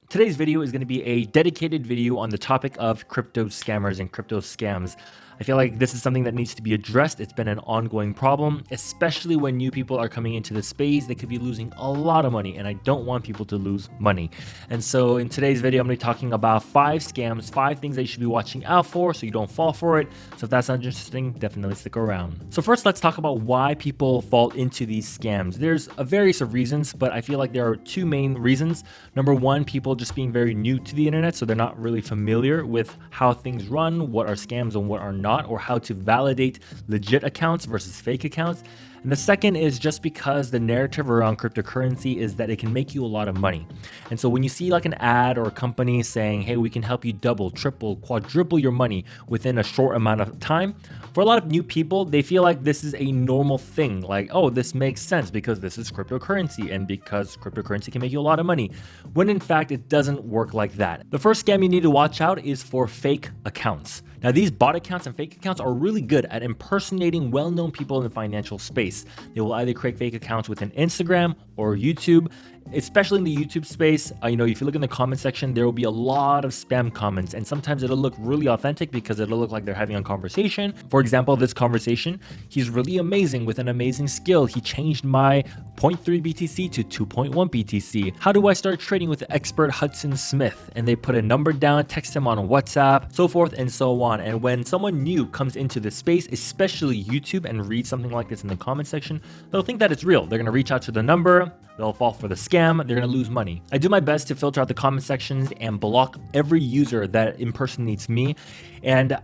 Today's video is going to be a dedicated video on the topic of crypto scammers and crypto scams. I feel like this is something that needs to be addressed. It's been an ongoing problem, especially when new people are coming into the space. They could be losing a lot of money, and I don't want people to lose money. And so in today's video, I'm going to be talking about 5 scams, 5 things that you should be watching out for so you don't fall for it. So if that sounds interesting, definitely stick around. So first, let's talk about why people fall into these scams. There's a various of reasons, but I feel like there are 2 main reasons. Number 1, people just being very new to the internet, so they're not really familiar with how things run, what are scams and what are not, or how to validate legit accounts versus fake accounts. And the second is just because the narrative around cryptocurrency is that it can make you a lot of money. And so when you see like an ad or a company saying, hey, we can help you double, triple, quadruple your money within a short amount of time, for a lot of new people, they feel like this is a normal thing. Like, oh, this makes sense because this is cryptocurrency and because cryptocurrency can make you a lot of money. When in fact, it doesn't work like that. The first scam you need to watch out is for fake accounts. Now, these bot accounts and fake accounts are really good at impersonating well-known people in the financial space. They will either create fake accounts within Instagram or YouTube. Especially in the YouTube space, if you look in the comment section, there will be a lot of spam comments, and sometimes it'll look really authentic because it'll look like they're having a conversation. For example, this conversation, he's really amazing with an amazing skill. He changed my 0.3 BTC to 2.1 BTC. How do I start trading with the expert Hudson Smith? And they put a number down, text him on WhatsApp, so forth and so on. And when someone new comes into the space, especially YouTube, and reads something like this in the comment section, they'll think that it's real. They're gonna reach out to the number, they'll fall for the scam, they're gonna lose money. I do my best to filter out the comment sections and block every user that impersonates me. And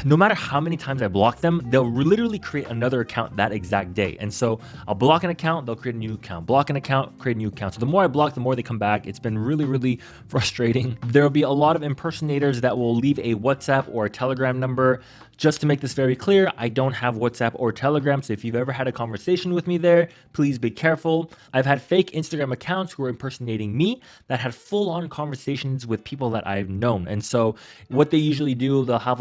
no matter how many times I block them, they'll literally create another account that exact day. And so I'll block an account, they'll create a new account, block an account, create a new account. So the more I block, the more they come back. It's been really, really frustrating. There will be a lot of impersonators that will leave a WhatsApp or a Telegram number. Just to make this very clear, I don't have WhatsApp or Telegram, so if you've ever had a conversation with me there, please be careful. I've had fake Instagram accounts who are impersonating me that had full-on conversations with people that I've known. And so what they usually do, they'll have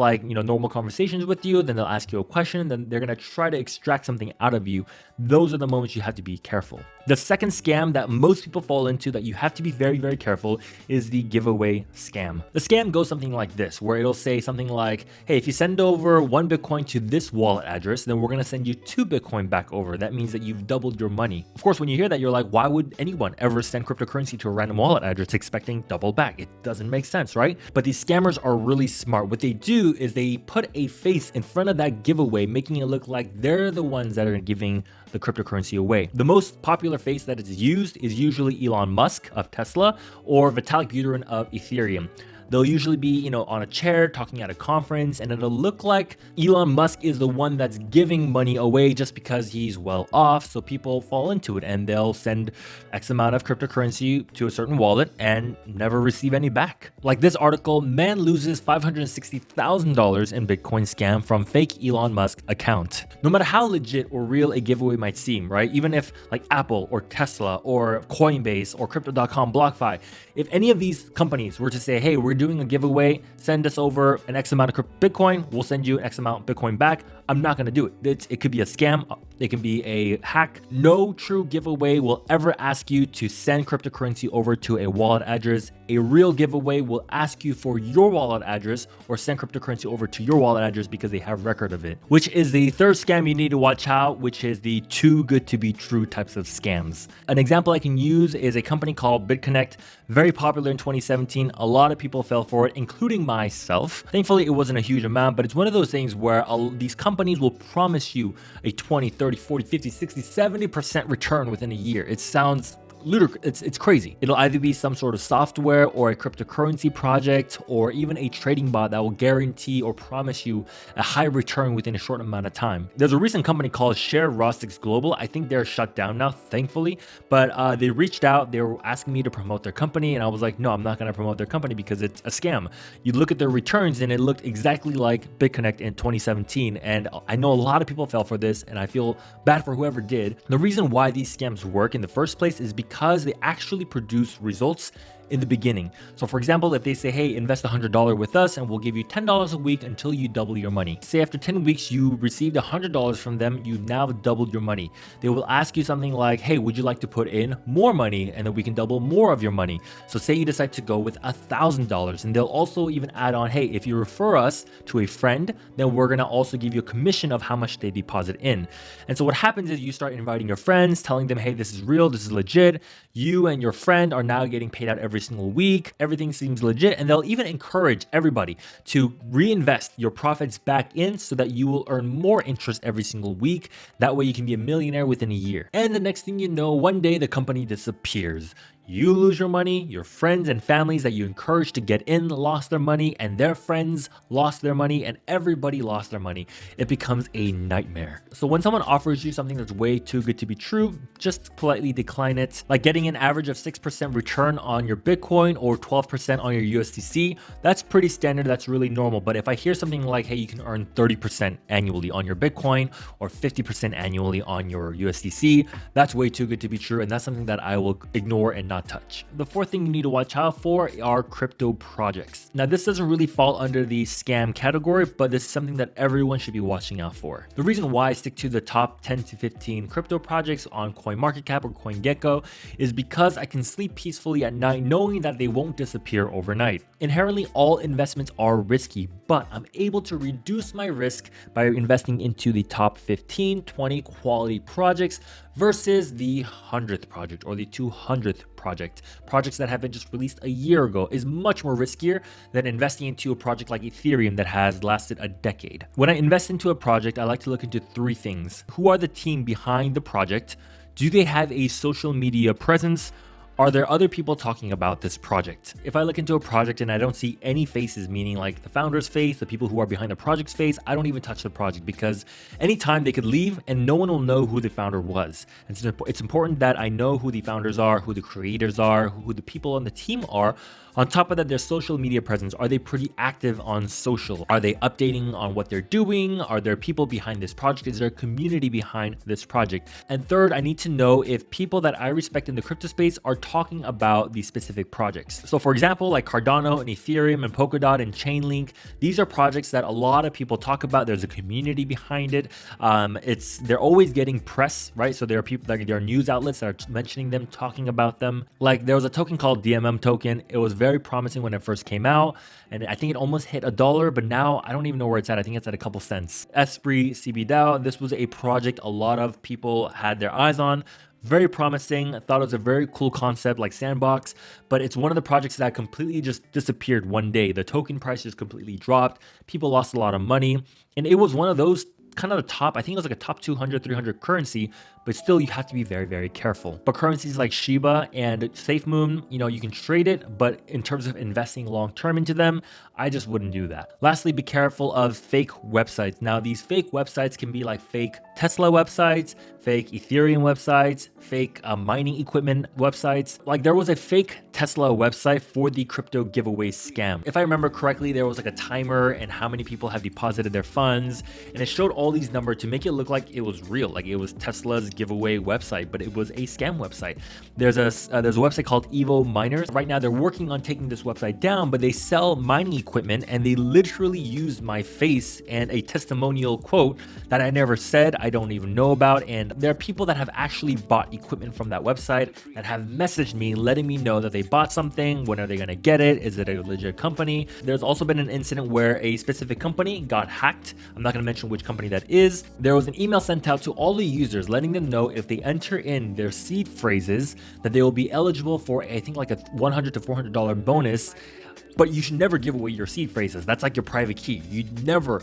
normal conversations with you, then they'll ask you a question, then they're gonna try to extract something out of you. Those are the moments you have to be careful. The second scam that most people fall into that you have to be very, very careful is the giveaway scam. The scam goes something like this, where it'll say something like, hey, if you send over 1 Bitcoin to this wallet address, then we're going to send you 2 Bitcoin back over. That means that you've doubled your money. Of course, when you hear that, you're like, why would anyone ever send cryptocurrency to a random wallet address expecting double back? It doesn't make sense, right? But these scammers are really smart. What they do is they put a face in front of that giveaway, making it look like they're the ones that are giving the cryptocurrency away. The most popular face that is used is usually Elon Musk of Tesla or Vitalik Buterin of Ethereum. They'll usually be, on a chair talking at a conference, and it'll look like Elon Musk is the one that's giving money away just because he's well off. So people fall into it and they'll send X amount of cryptocurrency to a certain wallet and never receive any back. Like this article, man loses $560,000 in Bitcoin scam from fake Elon Musk account. No matter how legit or real a giveaway might seem, right? Even if like Apple or Tesla or Coinbase or Crypto.com, BlockFi, if any of these companies were to say, hey, we're doing a giveaway, send us over an X amount of Bitcoin, we'll send you an X amount of Bitcoin back, I'm not going to do it. It could be a scam, it can be a hack. No true giveaway will ever ask you to send cryptocurrency over to a wallet address. A real giveaway will ask you for your wallet address or send cryptocurrency over to your wallet address because they have record of it. Which is the third scam you need to watch out, which is the too good to be true types of scams. An example I can use is a company called BitConnect, very popular in 2017. A lot of people fell for it, including myself. Thankfully, it wasn't a huge amount, but it's one of those things where these companies will promise you a 20, 30, 40, 50, 60, 70% return within a year. It sounds ludicrous. It's crazy. It'll either be some sort of software or a cryptocurrency project or even a trading bot that will guarantee or promise you a high return within a short amount of time. There's a recent company called Share Rostix Global. I think they're shut down now, thankfully, but they reached out. They were asking me to promote their company, and I was like, no, I'm not going to promote their company because it's a scam. You look at their returns and it looked exactly like BitConnect in 2017, and I know a lot of people fell for this, and I feel bad for whoever did. The reason why these scams work in the first place is because they actually produce results in the beginning. So for example, if they say, hey, invest $100 with us and we'll give you $10 a week until you double your money. Say after 10 weeks, you received $100 from them, you've now doubled your money. They will ask you something like, hey, would you like to put in more money and then we can double more of your money? So say you decide to go with $1,000, and they'll also even add on, hey, if you refer us to a friend, then we're gonna also give you a commission of how much they deposit in. And so what happens is you start inviting your friends, telling them, hey, this is real, this is legit. You and your friend are now getting paid out every single week. Everything seems legit, and they'll even encourage everybody to reinvest your profits back in so that you will earn more interest every single week. That way you can be a millionaire within a year. And the next thing you know, one day the company disappears. You lose your money, your friends and families that you encouraged to get in lost their money, and their friends lost their money, and everybody lost their money. It becomes a nightmare. So when someone offers you something that's way too good to be true, just politely decline it. Like getting an average of 6% return on your Bitcoin or 12% on your USDC, that's pretty standard, that's really normal. But if I hear something like, hey, you can earn 30% annually on your Bitcoin or 50% annually on your USDC, that's way too good to be true, and that's something that I will ignore and not touch. The fourth thing you need to watch out for are crypto projects. Now, this doesn't really fall under the scam category, but this is something that everyone should be watching out for. The reason why I stick to the top 10 to 15 crypto projects on CoinMarketCap or CoinGecko is because I can sleep peacefully at night knowing that they won't disappear overnight. Inherently, all investments are risky, but I'm able to reduce my risk by investing into the top 15, 20 quality projects versus the 100th project or the 200th project. Projects that have been just released a year ago is much more riskier than investing into a project like Ethereum that has lasted a decade. When I invest into a project, I like to look into three things. Who are the team behind the project? Do they have a social media presence? Are there other people talking about this project? If I look into a project and I don't see any faces, meaning like the founder's face, the people who are behind the project's face, I don't even touch the project, because anytime they could leave and no one will know who the founder was. And so it's important that I know who the founders are, who the creators are, who the people on the team are. On top of that, their social media presence. Are they pretty active on social? Are they updating on what they're doing? Are there people behind this project? Is there a community behind this project? And third, I need to know if people that I respect in the crypto space are talking about these specific projects. So for example, like Cardano and Ethereum and Polkadot and Chainlink, these are projects that a lot of people talk about. There's a community behind it. They're always getting press, right? So there are people, like there are news outlets that are mentioning them, talking about them. Like there was a token called DMM token. It was very promising when it first came out, and I think it almost hit $1, but now I don't even know where it's at. I think it's at a couple cents. Esprit CBDAO, this was a project a lot of people had their eyes on. Very promising. I thought it was a very cool concept like Sandbox, but it's one of the projects that completely just disappeared one day. The token price just completely dropped. People lost a lot of money, and it was one of those kind of the top, I think it was like a top 200, 300 currency, but still you have to be very, very careful. But currencies like Shiba and SafeMoon, you can trade it, but in terms of investing long-term into them, I just wouldn't do that. Lastly, be careful of fake websites. Now, these fake websites can be like fake Tesla websites, fake Ethereum websites, fake mining equipment websites. Like there was a fake Tesla website for the crypto giveaway scam. If I remember correctly, there was like a timer and how many people have deposited their funds, and it showed all these numbers to make it look like it was real, like it was Tesla's giveaway website, but it was a scam website. There's a website called Evo Miners. Right now, they're working on taking this website down, but they sell mining equipment, and they literally use my face and a testimonial quote that I never said, I don't even know about. And there are people that have actually bought equipment from that website that have messaged me, letting me know that they bought something. When are they going to get it? Is it a legit company? There's also been an incident where a specific company got hacked. I'm not going to mention which company that is. There was an email sent out to all the users letting them know if they enter in their seed phrases that they will be eligible for, I think, like a $100 to $400 bonus. But you should never give away your seed phrases. That's like your private key. You never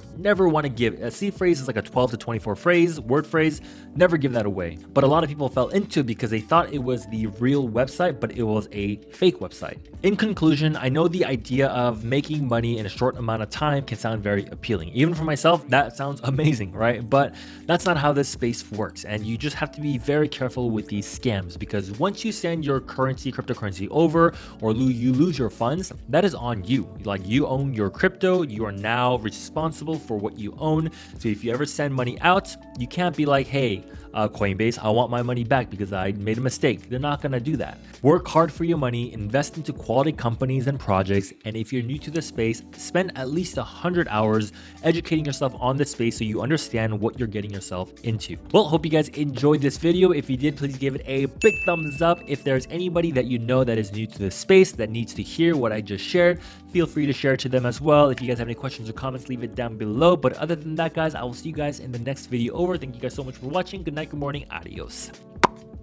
want to give. A seed phrase is like a 12 to 24 word phrase. Never give that away. But a lot of people fell into it because they thought it was the real website, but it was a fake website. In conclusion, I know the idea of making money in a short amount of time can sound very appealing. Even for myself, that sounds amazing, right? But that's not how this space works. And you just have to be very careful with these scams, because once you send your cryptocurrency over, or you lose your funds, that is on you. Like, you own your crypto, you are now responsible for what you own. So if you ever send money out, you can't be like, hey, Coinbase, I want my money back because I made a mistake. They're not gonna do that. Work hard for your money, invest into quality companies and projects, and if you're new to the space, spend at least 100 hours educating yourself on this space so you understand what you're getting yourself into. Well, hope you guys enjoyed this video. If you did, please give it a big thumbs up. If there's anybody that you know that is new to this space that needs to hear what I just shared, feel free to share it to them as well. If you guys have any questions or comments, leave it down below. But other than that, guys, I will see you guys in the next video over. Thank you guys so much for watching. Good night, good morning, adios.